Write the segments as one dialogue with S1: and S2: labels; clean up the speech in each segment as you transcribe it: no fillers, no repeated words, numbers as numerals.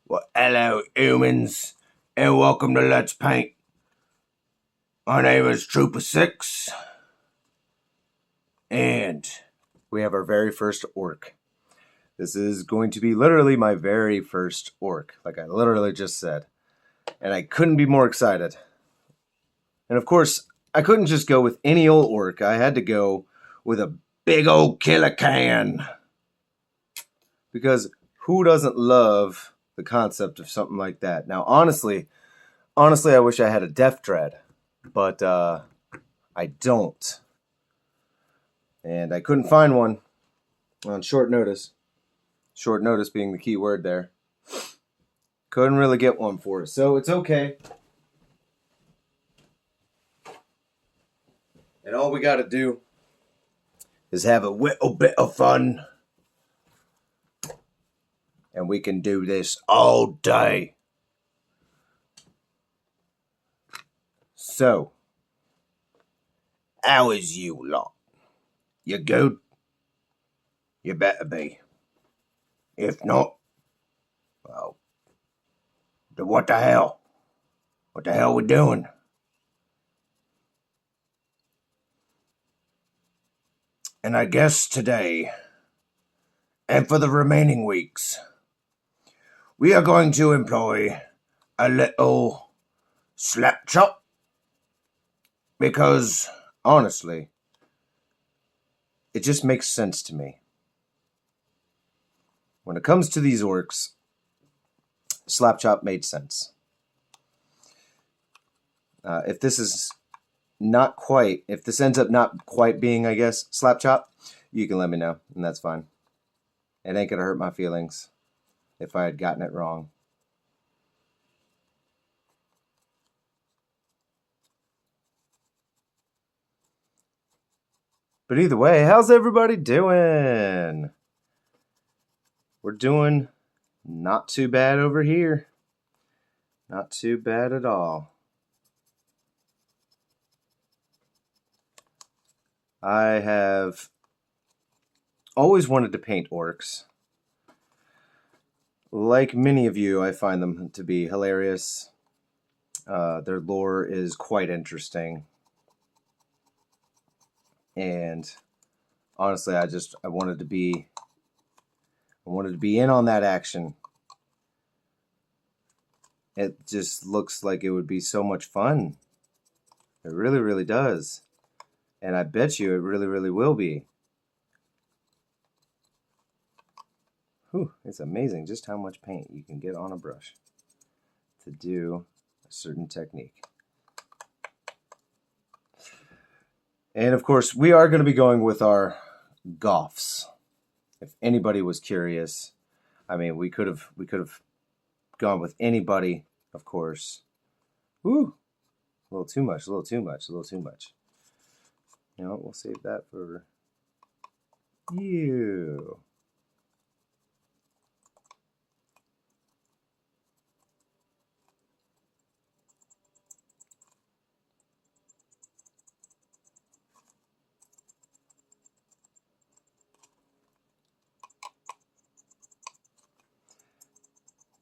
S1: Well, hello humans, and welcome to Let's Paint. My name is Trooper 6, and
S2: we have our very first orc. This is going to be literally my very first orc, like I literally just said. And I couldn't be more excited. And of course, I couldn't just go with any old orc. I had to go with a big old Killa Kan. Because who doesn't love the concept of something like that? Now, honestly, I wish I had a Death Dread, but I don't. And I couldn't find one on short notice. Short notice being the key word there. Couldn't really get one for us, so it's okay. And all we got to do is have a little bit of fun. And we can do this all day. So, how is you lot? You good? You better be. If not, well, then what the hell? What the hell we doing? And I guess today, and for the remaining weeks, we are going to employ a little slap chop. Because, honestly, it just makes sense to me. When it comes to these orcs, slap chop made sense. If this is not quite, if this ends up not quite being, I guess, slap chop, you can let me know, and that's fine. It ain't gonna hurt my feelings if I had gotten it wrong. But either way, how's everybody doing? We're doing not too bad over here. Not too bad at all. I have always wanted to paint orcs. Like many of you, I find them to be hilarious. Their lore is quite interesting. And honestly, I wanted to be in on that action. It just looks like it would be so much fun. It really, really does. And I bet you it really, really will be. Whew, it's amazing just how much paint you can get on a brush to do a certain technique. And of course, we are going to be going with our Goths. If anybody was curious, I mean, we could have gone with anybody, of course. Woo! A little too much. You know what? We'll save that for you.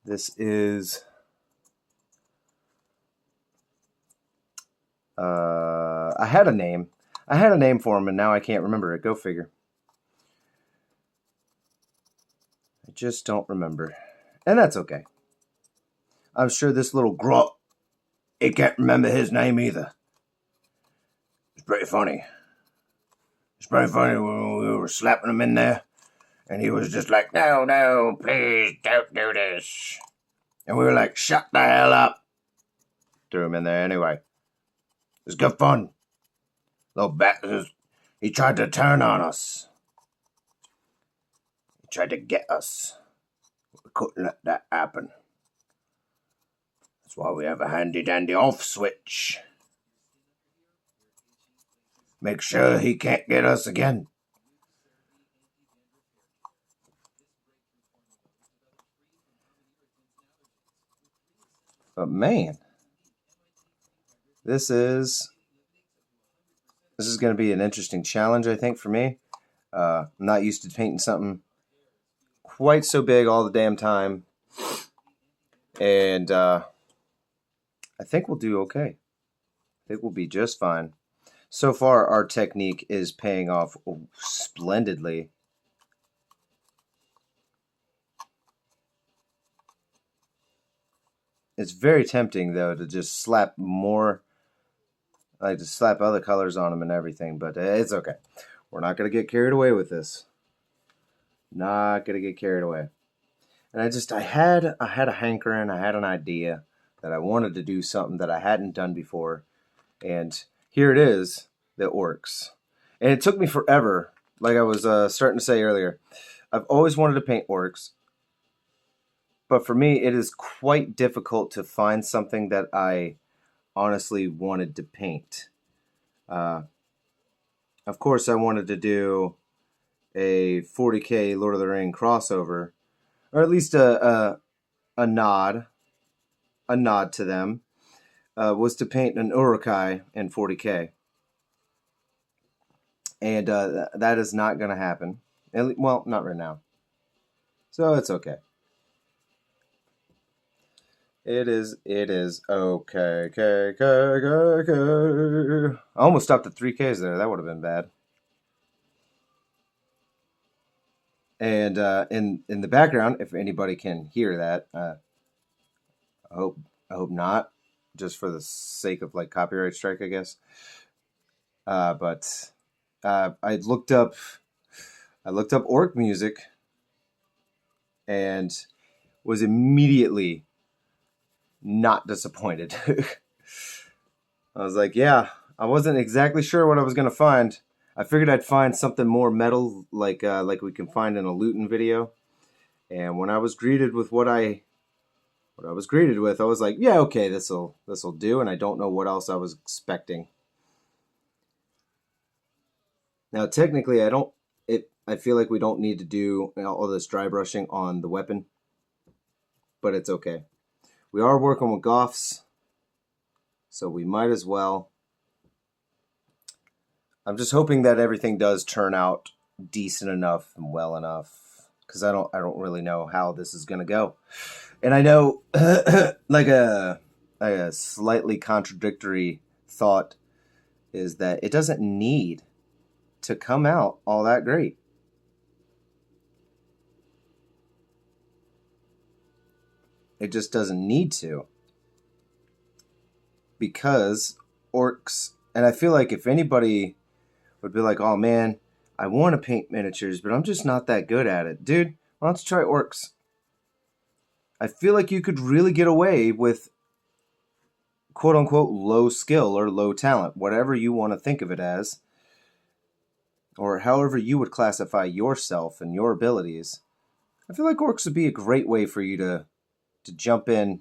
S2: This is I had a name. I had a name for him, and now I can't remember it. Go figure. I just don't remember. And that's okay. I'm sure this little grunt, he can't remember his name either. It's pretty funny. It's pretty funny when we were slapping him in there, and he was just like, no, please don't do this. And we were like, shut the hell up. Threw him in there anyway. It was good fun. Little bastard, he tried to turn on us. He tried to get us. We couldn't let that happen. That's why we have a handy-dandy off switch. Make sure he can't get us again. But man, this is going to be an interesting challenge, I think, for me. I'm not used to painting something quite so big all the damn time. And I think we'll do okay. I think we'll be just fine. So far, our technique is paying off splendidly. It's very tempting, though, to just slap more, like to slap other colors on them and everything, but it's okay. We're not going to get carried away with this. Not going to get carried away. And I had a hankering, I had an idea that I wanted to do something that I hadn't done before. And here it is, the Orks. And it took me forever, like I was starting to say earlier. I've always wanted to paint Orks. But for me, it is quite difficult to find something that I honestly wanted to paint. Of course, I wanted to do a 40K Lord of the Rings crossover, or at least a nod to them. Was to paint an Orky in 40K, and that is not going to happen. Well, not right now. So it's okay. It is okay. I almost stopped at 3Ks there. That would have been bad. And in the background, if anybody can hear that, I hope not, just for the sake of like copyright strike, I guess. But I looked up Ork music and was immediately not disappointed. I was like, yeah, I wasn't exactly sure what I was gonna find. I figured I'd find something more metal, like we can find in a looting video. And when I was greeted with what I was greeted with, I was like, yeah, okay, this'll do. And I don't know what else I was expecting. Now, technically, I feel like we don't need to do all this dry brushing on the weapon, but it's okay. We are working with Goths, so we might as well. I'm just hoping that everything does turn out decent enough and well enough, because I don't really know how this is gonna go. And I know, like a slightly contradictory thought is that it doesn't need to come out all that great. It just doesn't need to. Because Orks, and I feel like if anybody would be like, oh man, I want to paint miniatures, but I'm just not that good at it. Dude, why don't you try Orks? I feel like you could really get away with quote unquote low skill or low talent, whatever you want to think of it as, or however you would classify yourself and your abilities. I feel like Orks would be a great way for you to jump in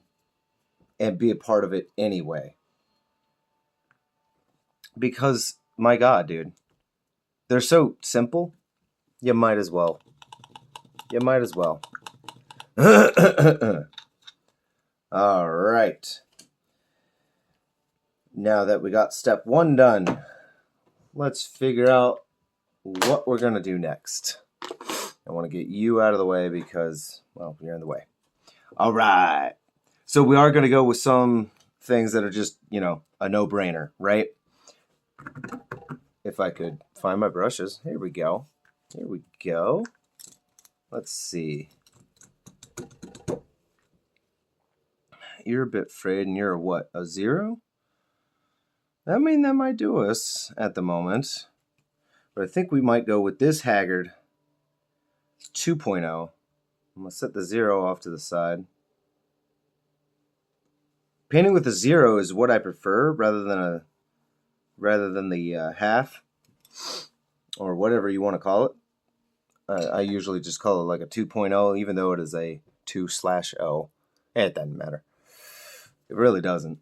S2: and be a part of it anyway. Because, my God, dude, they're so simple, you might as well. You might as well. All right. Now that we got step 1 done, let's figure out what we're going to do next. I want to get you out of the way because, well, you're in the way. All right. So we are going to go with some things that are just, a no-brainer, right? If I could find my brushes. Here we go. Let's see. You're a bit frayed and you're a what? A 0? I mean, that might do us at the moment. But I think we might go with this Haggard 2.0. I'm going to set the 0 off to the side. Painting with a 0 is what I prefer rather than the half or whatever you want to call it. I usually just call it like a 2.0, even though it is a 2/0. It doesn't matter. It really doesn't.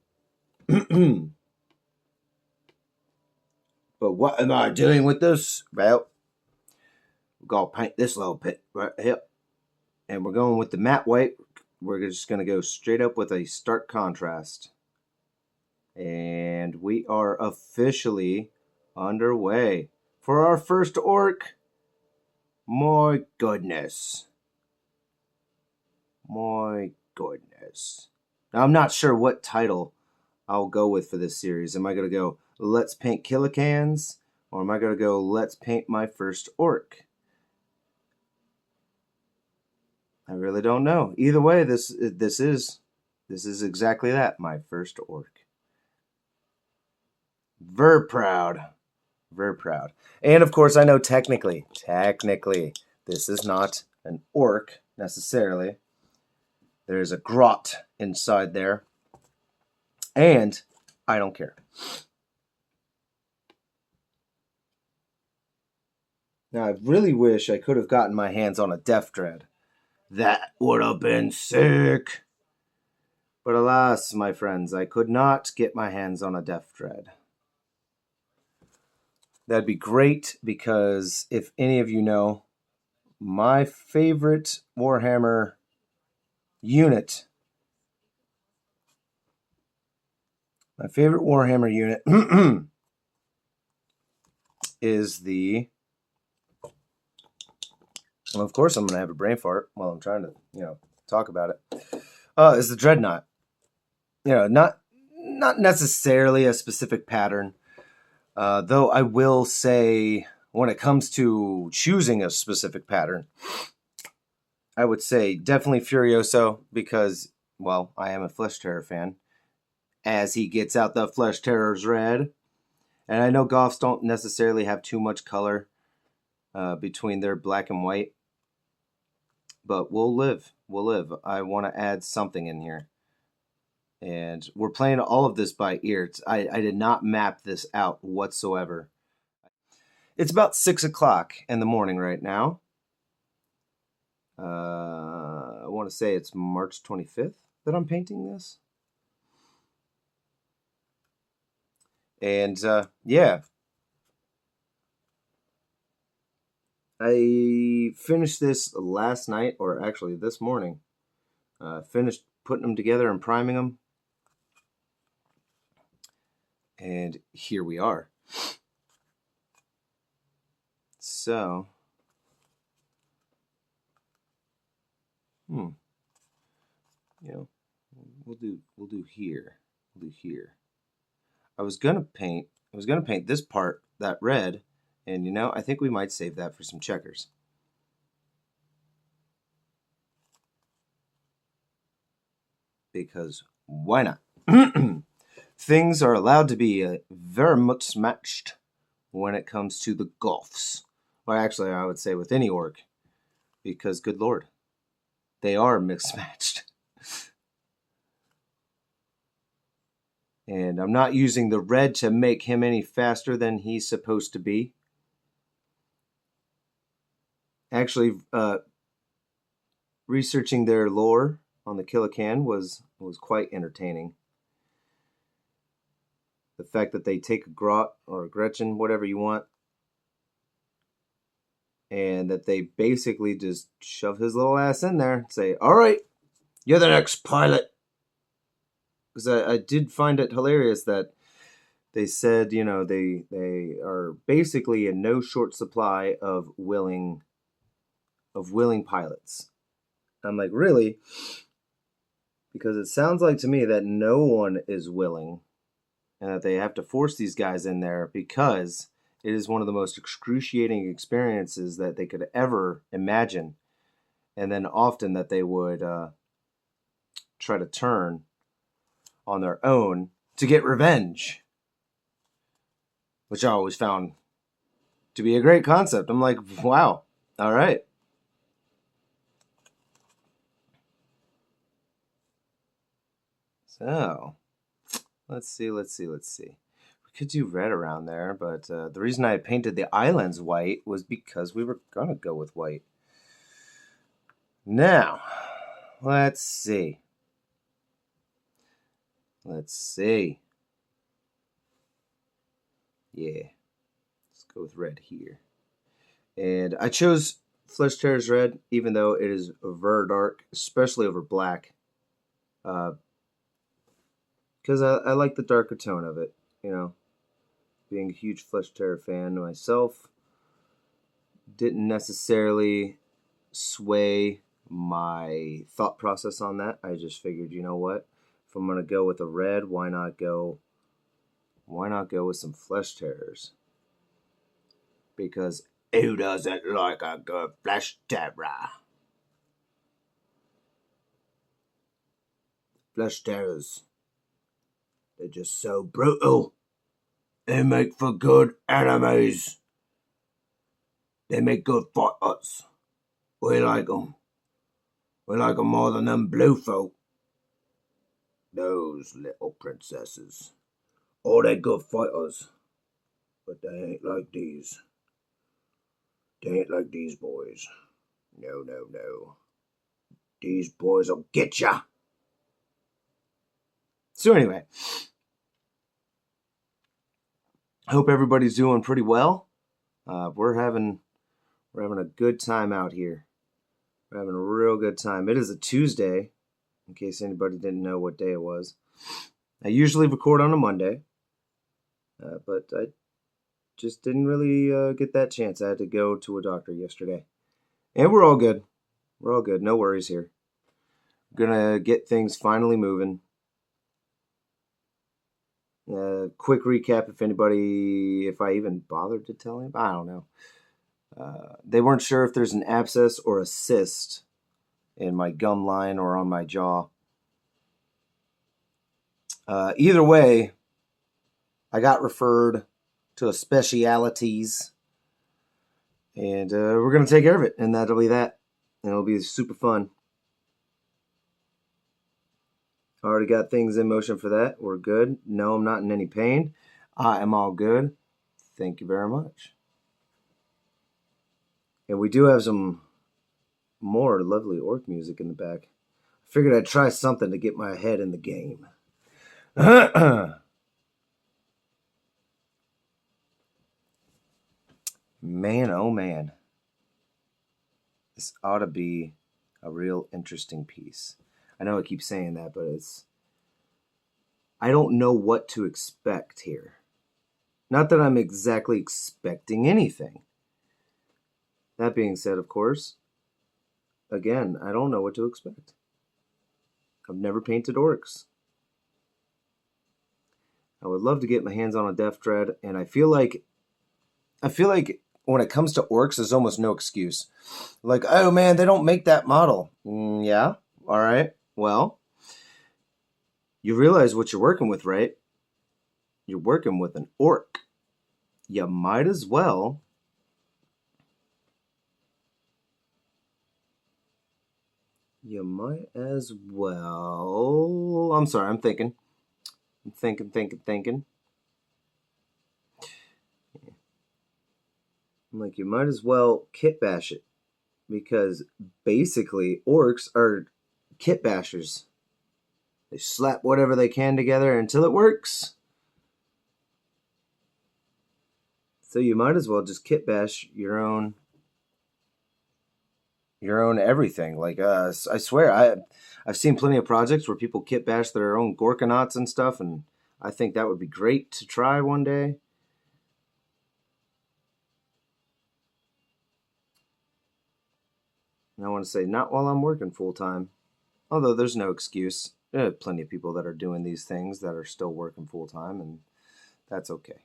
S2: But what am I doing with this? Well, we're going to paint this little bit right here. And we're going with the matte white. We're just going to go straight up with a stark contrast. And we are officially underway for our first Ork. My goodness. My goodness. Now, I'm not sure what title I'll go with for this series. Am I going to go, Let's Paint Killa Kans? Or am I going to go, Let's Paint My First Ork? I really don't know. Either way, this is exactly that, my first Ork. Ver proud. Very proud. And of course, I know technically, this is not an orc necessarily. There's a grot inside there. And I don't care. Now, I really wish I could have gotten my hands on a Death Dread. That would have been sick. But alas, my friends, I could not get my hands on a Death Dread. That'd be great because if any of you know, my favorite Warhammer unit, is the, well, of course I'm going to have a brain fart while I'm trying to, talk about it, is the Dreadnought. Not necessarily a specific pattern, though I will say when it comes to choosing a specific pattern, I would say definitely Furioso because, well, I am a Flesh Terror fan. As he gets out the Flesh Terror's red. And I know Goths don't necessarily have too much color between their black and white. But we'll live. I want to add something in here. And we're playing all of this by ear. I did not map this out whatsoever. It's about 6 o'clock in the morning right now. I want to say it's March 25th that I'm painting this. And yeah, I finished this last night, or actually this morning. Finished putting them together and priming them. And here we are. So, we'll do here. I was gonna paint this part, that red, and I think we might save that for some checkers. Because why not? Things are allowed to be very much matched when it comes to the Goths. Well, actually, I would say with any orc, because good lord, they are mismatched. And I'm not using the red to make him any faster than he's supposed to be. Actually, researching their lore on the Killa Kan was quite entertaining. The fact that they take a Grot or a Gretchen, whatever you want, and that they basically just shove his little ass in there and say, all right, you're the next pilot. Because I did find it hilarious that they said, they are basically in no short supply of willing pilots. I'm like, really? Because it sounds like to me that no one is willing and that they have to force these guys in there because it is one of the most excruciating experiences that they could ever imagine. And then often that they would try to turn on their own to get revenge, which I always found to be a great concept. I'm like, wow, all right. So, let's see. We could do red around there, but the reason I painted the islands white was because we were going to go with white. Now, let's see. Yeah, let's go with red here. And I chose Flesh Terror's red, even though it is very dark, especially over black. Because I like the darker tone of it, Being a huge Flesh Terror fan myself, didn't necessarily sway my thought process on that, I just figured, you know what? If I'm going to go with a red, why not go with some flesh terrors? Because who doesn't like a good flesh terror? Flesh terrors. They're just so brutal. They make for good enemies. They make good fighters. We like them. We like them more than them blue folk. Those little princesses. Oh, they're good fighters. But they ain't like these. They ain't like these boys. No, no, no. These boys will get ya. So anyway, I hope everybody's doing pretty well. We're having a good time out here. We're having a real good time. It is a Tuesday, in case anybody didn't know what day it was. I usually record on a Monday, but I just didn't really get that chance. I had to go to a doctor yesterday. And we're all good. We're all good. No worries here. Gonna get things finally moving. Quick recap, if I even bothered to tell him, I don't know. They weren't sure if there's an abscess or a cyst in my gum line or on my jaw. Either way, I got referred to a specialities, and we're going to take care of it, and that'll be that. And it'll be super fun. Already got things in motion for that. We're good. No, I'm not in any pain. I am all good. Thank you very much. And we do have some more lovely orc music in the back. I figured I'd try something to get my head in the game. Man, oh man. This ought to be a real interesting piece. I know I keep saying that, but I don't know what to expect here. Not that I'm exactly expecting anything. That being said, of course, again, I don't know what to expect. I've never painted orcs. I would love to get my hands on a Death Dread, and I feel like when it comes to orcs, there's almost no excuse. Like, oh man, they don't make that model. Yeah, all right. Well, you realize what you're working with, right? You're working with an orc. You might as well I'm sorry, I'm thinking. I'm thinking. I'm like, you might as well kit bash it. Because basically, orcs are kit bashers. They slap whatever they can together until it works. So you might as well just kit bash your own everything. Like, I swear, I've seen plenty of projects where people kit bash their own Gorkanauts and stuff, and I think that would be great to try one day. And I want to say, not while I'm working full time. Although there's no excuse. There are plenty of people that are doing these things that are still working full time, and that's okay.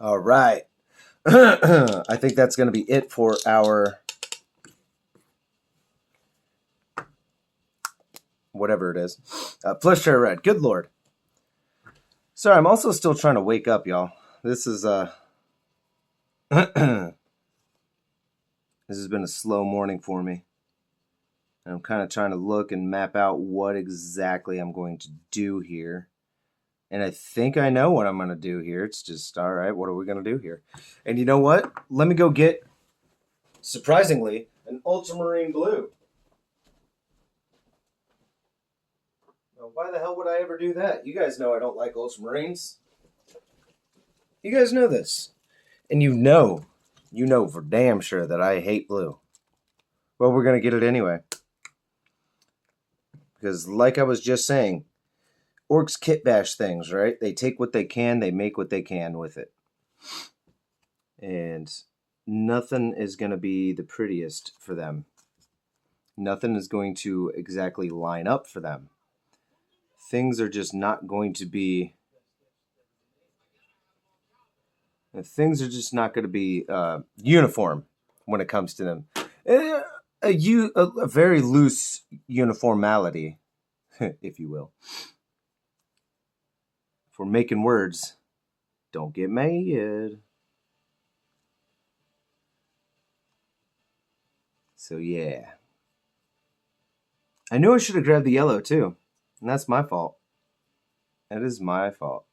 S2: All right. I think that's going to be it for our whatever it is. Flesh Terror Red. Good Lord. Sorry, I'm also still trying to wake up, y'all. This is this has been a slow morning for me. And I'm kind of trying to look and map out what exactly I'm going to do here. And I think I know what I'm going to do here. It's just, all right, what are we going to do here? And you know what? Let me go get, surprisingly, an ultramarine blue. Now, why the hell would I ever do that? You guys know I don't like ultramarines. You guys know this. And you know for damn sure that I hate blue. Well, we're going to get it anyway. Because like I was just saying, Orks kit bash things, right? They take what they can, they make what they can with it. And nothing is going to be the prettiest for them. Nothing is going to exactly line up for them. Things are just not going to be... Things are just not going to be uniform when it comes to them. A very loose uniformality, if you will. If we're making words, don't get mad. So yeah. I knew I should have grabbed the yellow too. And that's my fault. That is my fault.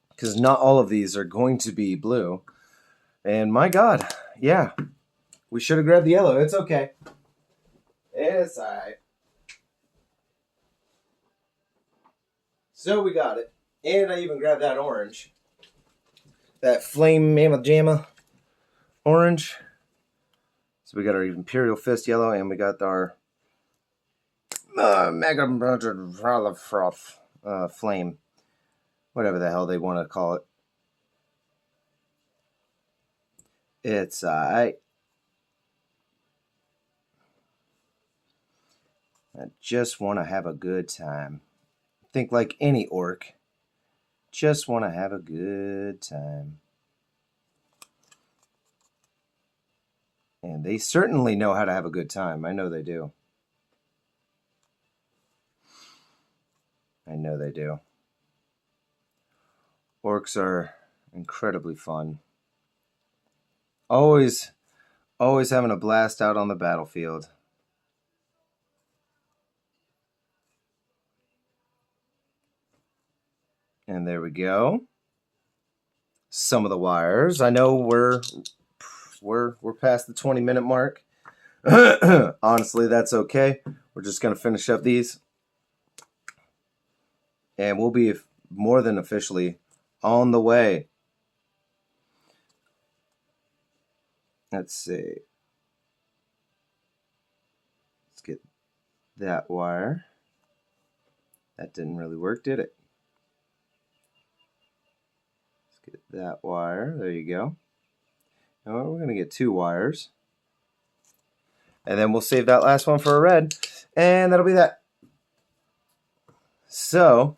S2: Because not all of these are going to be blue. And my God, yeah. We should have grabbed the yellow. It's okay. It's alright. So we got it. And I even grabbed that orange. That flame mamma jamma orange. So we got our Imperial Fist yellow, and we got our Mega Froth flame. Whatever the hell they want to call it. It's I just want to have a good time. Think like any orc. Just want to have a good time. And they certainly know how to have a good time. I know they do. I know they do. Orcs are incredibly fun. Always having a blast out on the battlefield. And there we go. Some of the wires. I know we're past the 20-minute mark. Honestly, that's okay. We're just going to finish up these. And we'll be more than officially on the way. Let's see. Let's get that wire. That didn't really work, did it? Let's get that wire. There you go. Now we're going to get 2 wires. And then we'll save that last one for a red. And that'll be that. So,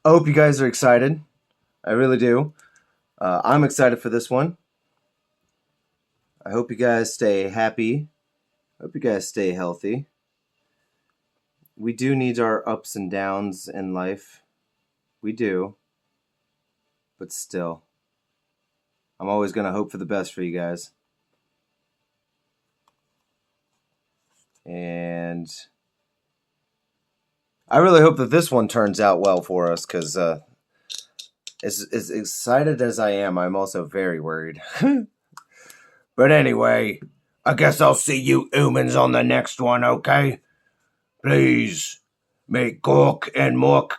S2: I hope you guys are excited. I really do. I'm excited for this one. I hope you guys stay happy. I hope you guys stay healthy. We do need our ups and downs in life. We do. But still, I'm always going to hope for the best for you guys. And I really hope that this one turns out well for us, because as excited as I am, I'm also very worried.
S1: But anyway, I guess I'll see you humans on the next one, okay? Please, may Gork and Mork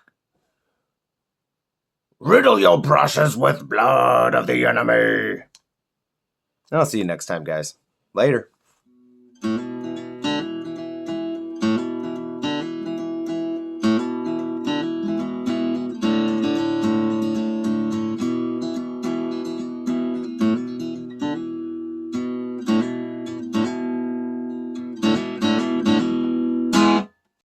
S1: riddle your brushes with blood of the enemy.
S2: I'll see you next time, guys. Later.